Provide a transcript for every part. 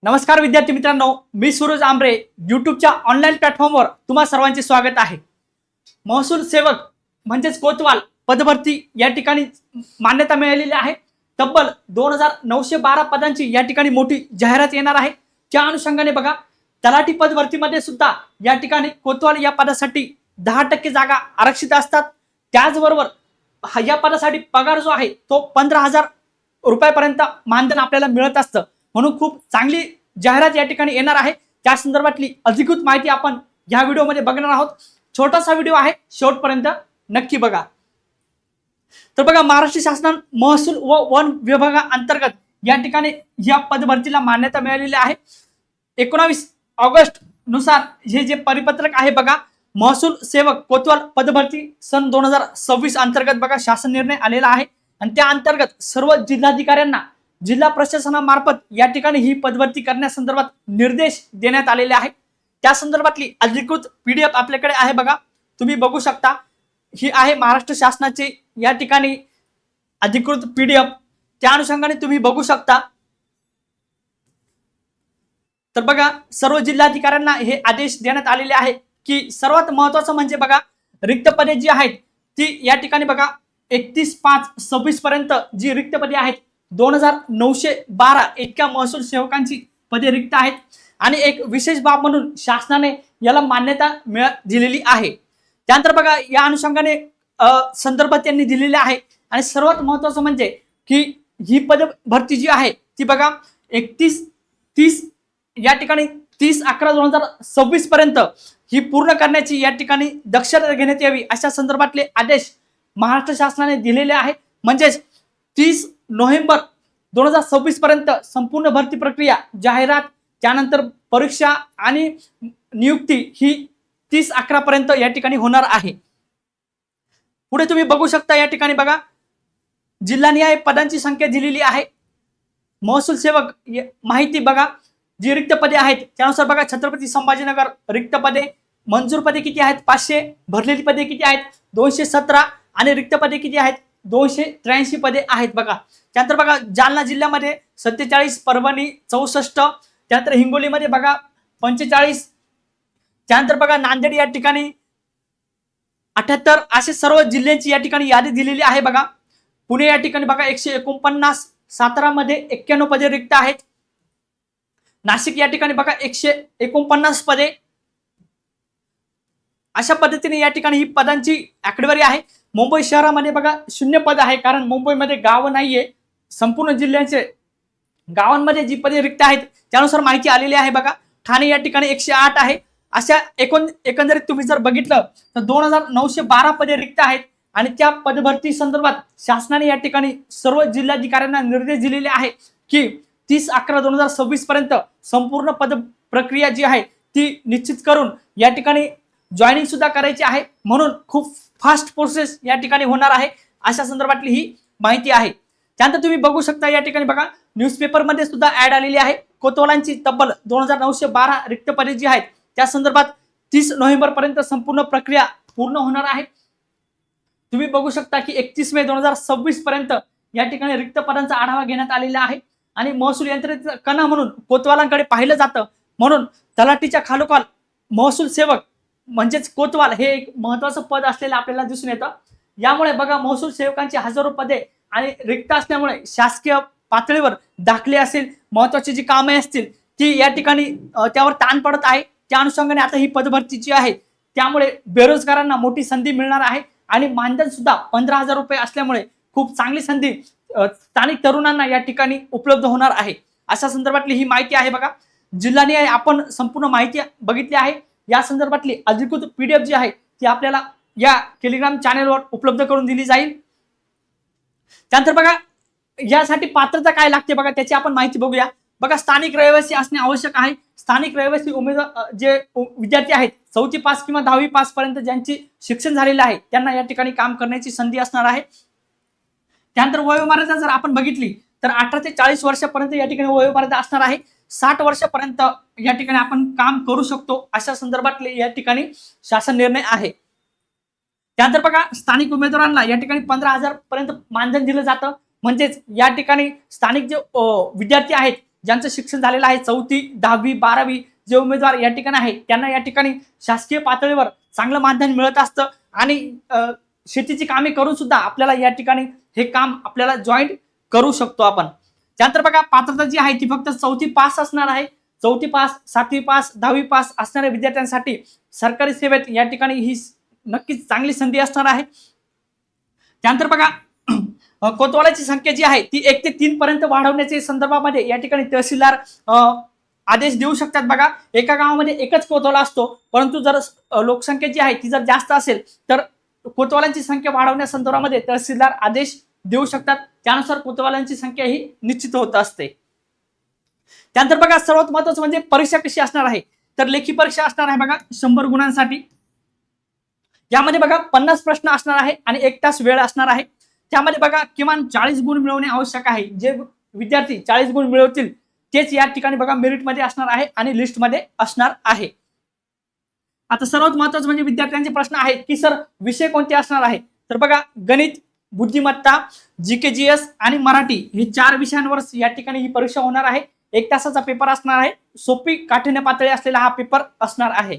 नमस्कार विद्यार्थी मित्रांनो, मी सूरज आंबरे यूट्यूबच्या ऑनलाईन प्लॅटफॉर्मवर तुम्हा सर्वांचे स्वागत आहे। महसूल सेवक म्हणजेच कोतवाल पदभरती या ठिकाणी मान्यता मिळालेली आहे। तब्बल 2912 पदांची या ठिकाणी मोठी जाहिरात येणार आहे। त्या अनुषंगाने बघा, तलाठी पदभरतीमध्ये सुद्धा या ठिकाणी कोतवाल या पदासाठी 10% जागा आरक्षित असतात। त्याचबरोबर या पदासाठी पगार जो आहे तो 15,000 रुपयापर्यंत मानधन आपल्याला मिळत असतं। म्हणून खूप चांगली जाहिरात या ठिकाणी येणार आहे। त्या संदर्भातली अधिकृत माहिती आपण या व्हिडिओमध्ये बघणार आहोत। छोटासा व्हिडिओ आहे, शेवटपर्यंत नक्की बघा। तर बघा, महाराष्ट्र शासन महसूल व वन विभागाअंतर्गत या ठिकाणी या पदभरतीला मान्यता मिळालेली आहे। 19 ऑगस्ट नुसार हे जे परिपत्रक आहे बघा, महसूल सेवक कोतवाल पदभरती सन 2026 अंतर्गत बघा शासन निर्णय आलेला आहे। आणि त्या अंतर्गत सर्व जिल्हाधिकाऱ्यांना जिल्हा प्रशासनामार्फत या ठिकाणी ही पदभरती करण्यासंदर्भात निर्देश देण्यात आलेले आहेत। त्या संदर्भातली अधिकृत PDF आपल्याकडे आहे बघा, तुम्ही बघू शकता। ही आहे महाराष्ट्र शासनाची या ठिकाणी अधिकृत PDF। त्या अनुषंगाने तुम्ही बघू शकता। तर बघा, सर्व जिल्हाधिकाऱ्यांना हे आदेश देण्यात आलेले आहे की सर्वात महत्त्वाचं म्हणजे बघा, रिक्त पदे जी आहेत ती या ठिकाणी बघा 31/5/26 पर्यंत जी रिक्त पदे आहेत 2912 इतक्या महसूल सेवकांची पदे रिक्त आहेत। आणि एक विशेष बाब म्हणून शासनाने याला मान्यता दिलेली आहे। त्यानंतर बघा, या अनुषंगाने संदर्भ त्यांनी दिलेले आहे। आणि सर्वात महत्त्वाचं म्हणजे की ही पद भरती जी आहे ती बघा 30 या ठिकाणी 30/11/2026 पर्यंत ही पूर्ण करण्याची या ठिकाणी दक्षता घेण्यात यावी, अशा संदर्भातले आदेश महाराष्ट्र शासनाने दिलेले आहेत। म्हणजेच 30 नोव्हेंबर 2026 पर्यंत संपूर्ण भरती प्रक्रिया, जाहिरात, त्यानंतर परीक्षा आणि नियुक्ती ही 30/11 पर्यंत या ठिकाणी होणार आहे। पुढे तुम्ही बघू शकता, या ठिकाणी बघा जिल्हानिहाय पदांची संख्या दिलेली आहे। महसूल सेवक माहिती बघा, जी रिक्त पदे आहेत त्यानुसार बघा, छत्रपती संभाजीनगर रिक्त पदे मंजूर पदे किती आहेत 500, भरलेली पदे किती आहेत 217 आणि रिक्त पदे किती आहेत 283 पदे आहेत बघा। त्यानंतर बघा, जालना जिल्ह्यामध्ये 47, परभणी 64, त्यानंतर हिंगोलीमध्ये बघा 45, त्यानंतर बघा नांदेड या ठिकाणी 78, असे सर्व जिल्ह्यांची या ठिकाणी यादी दिलेली आहे बघा। पुणे या ठिकाणी बघा 149, सातारामध्ये 91 पदे रिक्त आहेत, नाशिक या ठिकाणी बघा 149 पदे। अशा पद्धतीने या ठिकाणी ही पदांची आकडेवारी आहे। मुंबई शहरामध्ये बघा 0 पद आहे, कारण मुंबईमध्ये गाव नाहीये। संपूर्ण जिल्ह्यांचे गावांमध्ये जी पदे रिक्त आहेत त्यानुसार माहिती आलेली आहे बघा। ठाणे या ठिकाणी 108 आहे। अशा एकंदरीत तुम्ही जर बघितलं तर 2912 पदे रिक्त आहेत। आणि त्या पदभरती संदर्भात शासनाने या ठिकाणी सर्व जिल्हाधिकाऱ्यांना निर्देश दिलेले आहे की 30/11/2026 पर्यंत संपूर्ण पद प्रक्रिया जी आहे ती निश्चित करून या ठिकाणी जॉईनिंग सुद्धा करायची आहे। म्हणून खूप फास्ट प्रोसेस या ठिकाणी होणार आहे, अशा संदर्भातली ही माहिती आहे। त्यानंतर तुम्ही बघू शकता, या ठिकाणी बघा न्यूजपेपरमध्ये सुद्धा ऍड आलेली आहे। कोतवालांची तब्बल 2912 रिक्त पदे जी आहेत त्या संदर्भात 30 नोव्हेंबर पर्यंत संपूर्ण प्रक्रिया पूर्ण होणार आहे। तुम्ही बघू शकता की 31 मे 2026 पर्यंत या ठिकाणी रिक्त पदांचा आढावा घेण्यात आलेला आहे। आणि महसूल यंत्रणेचा कणा म्हणून कोतवालांकडे पाहिलं जातं, म्हणून तलाठीच्या खालोखाल महसूल सेवक म्हणजेच कोतवाल हे एक महत्त्वाचं पद असलेलं आपल्याला दिसून येतं। यामुळे बघा, महसूल सेवकांची हजारो पदे आणि रिक्त असल्यामुळे शासकीय पातळीवर दाखले असेल, महत्त्वाची जी कामे असतील ती या ठिकाणी त्यावर ताण पडत आहे। त्या अनुषंगाने आता ही पदभरती जी आहे त्यामुळे बेरोजगारांना मोठी संधी मिळणार आहे। आणि मानधन सुद्धा 15,000 रुपये असल्यामुळे खूप चांगली संधी स्थानिक तरुणांना या ठिकाणी उपलब्ध होणार आहे। अशा संदर्भातली ही माहिती आहे बघा। जिल्हानिहाय आपण संपूर्ण माहिती बघितली आहे। या संदर्भातली अधिकृत PDF जी आहे ती आपल्याला या टेलिग्राम चॅनेलवर उपलब्ध करून दिली जाईल। त्यानंतर बघा, यासाठी पात्रता काय लागते बघा, त्याची आपण माहिती बघूया। बघा, स्थानिक रहिवासी असणे आवश्यक आहे। स्थानिक रहिवासी उमेदवार जे विद्यार्थी आहेत 4वी पास किंवा 10वी पास पर्यंत ज्यांची शिक्षण झालेलं आहे त्यांना या ठिकाणी काम करण्याची संधी असणार आहे। त्यानंतर वयोमर्यादा जर आपण बघितली तर 18 ते 40 वर्षापर्यंत या ठिकाणी वयोमर्यादा असणार आहे। 60 वर्षापर्यंत या ठिकाणी आपण काम करू शकतो, अशा संदर्भातले या ठिकाणी शासन निर्णय आहे। त्यानंतर बघा, स्थानिक उमेदवारांना या ठिकाणी 15,000 पर्यंत मानधन दिलं जातं। म्हणजेच या ठिकाणी स्थानिक जे विद्यार्थी आहेत ज्यांचं शिक्षण झालेलं आहे 4थी 10वी 12वी जे उमेदवार या ठिकाणी आहे त्यांना या ठिकाणी शासकीय पातळीवर चांगलं मानधन मिळत असतं आणि शेतीची कामे करून सुद्धा आपल्याला या ठिकाणी हे काम आपल्याला जॉईन करू शकतो आपण। त्यानंतर बघा पात्रता जी आहे ती फक्त 4थी पास असणार आहे। 4थी पास 7वी पास 10वी पास असणाऱ्या विद्यार्थ्यांसाठी सरकारी सेवेत या ठिकाणी ही नक्कीच चांगली संधी असणार आहे। त्यानंतर बघा कोतवालाची संख्या जी आहे ती 1 ते 3 पर्यंत वाढवण्याच्या संदर्भामध्ये या ठिकाणी तहसीलदार आदेश देऊ शकतात। बघा एका गावामध्ये एकच कोतवाला असतो, परंतु जर लोकसंख्या जी आहे ती जर जास्त असेल तर कोतवालांची संख्या वाढवण्या संदर्भामध्ये तहसीलदार आदेश देऊ शकतात। त्यानुसार कोतवालांची संख्या ही निश्चित होत असते। त्यानंतर बघा सर्वात महत्त्वाचं म्हणजे परीक्षा कशी असणार आहे, तर लेखी परीक्षा असणार आहे बघा 100 गुणांसाठी। यामध्ये बघा 50 प्रश्न असणार आहे आणि 1 तास वेळ असणार आहे। त्यामध्ये बघा किमान 40 गुण मिळवणे आवश्यक आहे। जे विद्यार्थी 40 गुण मिळवतील तेच या ठिकाणी बघा मेरिटमध्ये असणार आहे आणि लिस्टमध्ये असणार आहे। आता सर्वात महत्त्वाचं म्हणजे विद्यार्थ्यांचे प्रश्न आहेत की सर विषय कोणते असणार आहे, तर बघा गणित, बुद्धिमत्ता, GK-GS आणि मराठी हे 4 विषयांवर या ठिकाणी ही परीक्षा होणार आहे। 1 तासाचा पेपर असणार आहे। सोपी काठिण्य पातळी असलेला हा पेपर असणार आहे।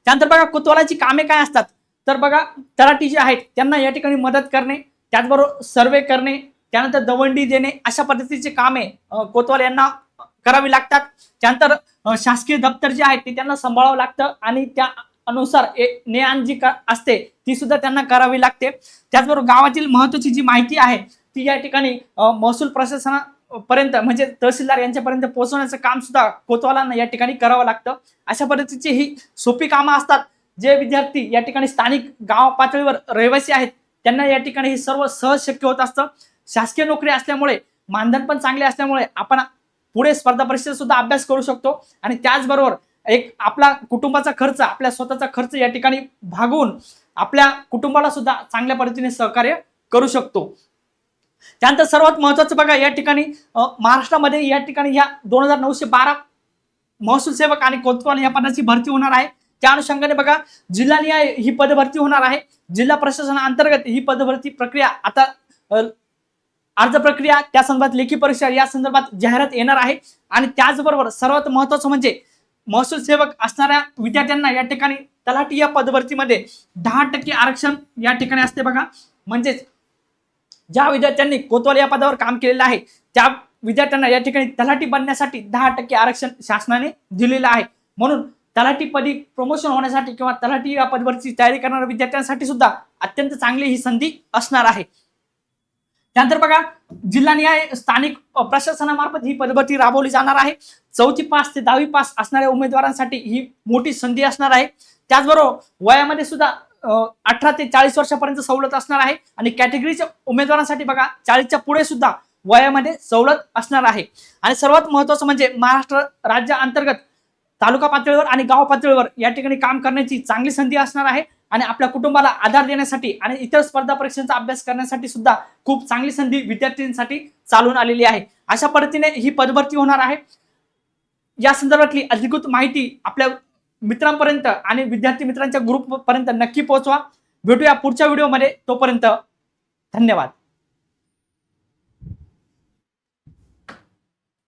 त्यानंतर बघा कोतवालाची कामे काय असतात, तर बघा तलाठी जे आहेत त्यांना या ठिकाणी मदत करणे, त्याचबरोबर सर्वे करणे, त्यानंतर दवंडी देणे अशा पद्धतीचे कामे कोतवाल यांना करावी लागतात। त्यानंतर शासकीय दप्तर जे आहे ते त्यांना सांभाळावं लागतं आणि त्या अनुसार ने आण जी असते ती सुद्धा त्यांना करावी लागते। त्याचबरोबर गावातील महत्त्वाची जी माहिती आहे ती या ठिकाणी महसूल प्रशासनापर्यंत म्हणजे तहसीलदार यांच्यापर्यंत पोहोचवण्याचं काम सुद्धा कोतवालांना या ठिकाणी करावं लागतं। अशा पद्धतीची ही सोपी कामं असतात। जे विद्यार्थी या ठिकाणी स्थानिक गाव पातळीवर रहिवासी आहेत त्यांना या ठिकाणी हे सर्व सहज शक्य होत असतं। शासकीय नोकरी असल्यामुळे मानधन पण चांगले असल्यामुळे आपण पुढे स्पर्धा परीक्षेचा सुद्धा अभ्यास करू शकतो आणि त्याचबरोबर एक आपला कुटुंबाचा खर्च आपल्या स्वतःचा खर्च या ठिकाणी भागवून आपल्या कुटुंबाला सुद्धा चांगल्या पद्धतीने सहकार्य करू शकतो। त्यानंतर सर्वात महत्त्वाचं बघा या ठिकाणी महाराष्ट्रामध्ये या ठिकाणी या 2912 महसूल सेवक आणि कोतवाल या पदाची भरती होणार आहे। त्या अनुषंगाने बघा जिल्हानिहाय ही पदभरती होणार आहे। जिल्हा प्रशासनाअंतर्गत ही पदभरती प्रक्रिया आता अर्ज प्रक्रिया त्या संदर्भात लेखी परीक्षा या संदर्भात जाहिरात येणार आहे। आणि त्याचबरोबर सर्वात महत्त्वाचं म्हणजे महसूल सेवक असणाऱ्या विद्यार्थ्यांना या ठिकाणी तलाठी या पदभरतीमध्ये 10% आरक्षण या ठिकाणी असते बघा। म्हणजेच ज्या विद्यार्थ्यांनी कोतवाल या पदावर काम केलेलं आहे त्या विद्यार्थ्यांना या ठिकाणी तलाठी बनण्यासाठी 10% आरक्षण शासनाने दिलेलं आहे। म्हणून तलाठी पदी प्रमोशन होण्यासाठी किंवा तलाठी या पदभरतीची तयारी करणाऱ्या विद्यार्थ्यांसाठी सुद्धा अत्यंत चांगली ही संधी असणार आहे। त्यानंतर बघा जिल्हानिहाय स्थानिक प्रशासनामार्फत ही पदभरती राबवली जाणार आहे। 4थी पास ते 10वी पास असणाऱ्या उमेदवारांसाठी ही मोठी संधी असणार आहे। त्याचबरोबर वयामध्ये सुद्धा 18 ते 40 वर्षापर्यंत सवलत असणार आहे आणि कॅटेगरीच्या उमेदवारांसाठी बघा 40च्या पुढे सुद्धा वयामध्ये सवलत असणार आहे। आणि सर्वात महत्त्वाचं म्हणजे महाराष्ट्र राज्य अंतर्गत तालुका पातळीवर आणि गाव पातळीवर या ठिकाणी काम करण्याची चांगली संधी असणार आहे आणि आपल्या कुटुंबाला आधार देण्यासाठी आणि इतर स्पर्धा परीक्षांचा अभ्यास करण्यासाठी सुद्धा खूप चांगली संधी विद्यार्थ्यांसाठी चालून आलेली आहे। अशा पद्धतीने ही पदभरती होणार आहे। या संदर्भातली अधिकृत माहिती आपल्या मित्रांपर्यंत आणि विद्यार्थी मित्रांच्या ग्रुपपर्यंत नक्की पोहोचवा। भेटूया पुढच्या व्हिडिओमध्ये, तोपर्यंत धन्यवाद।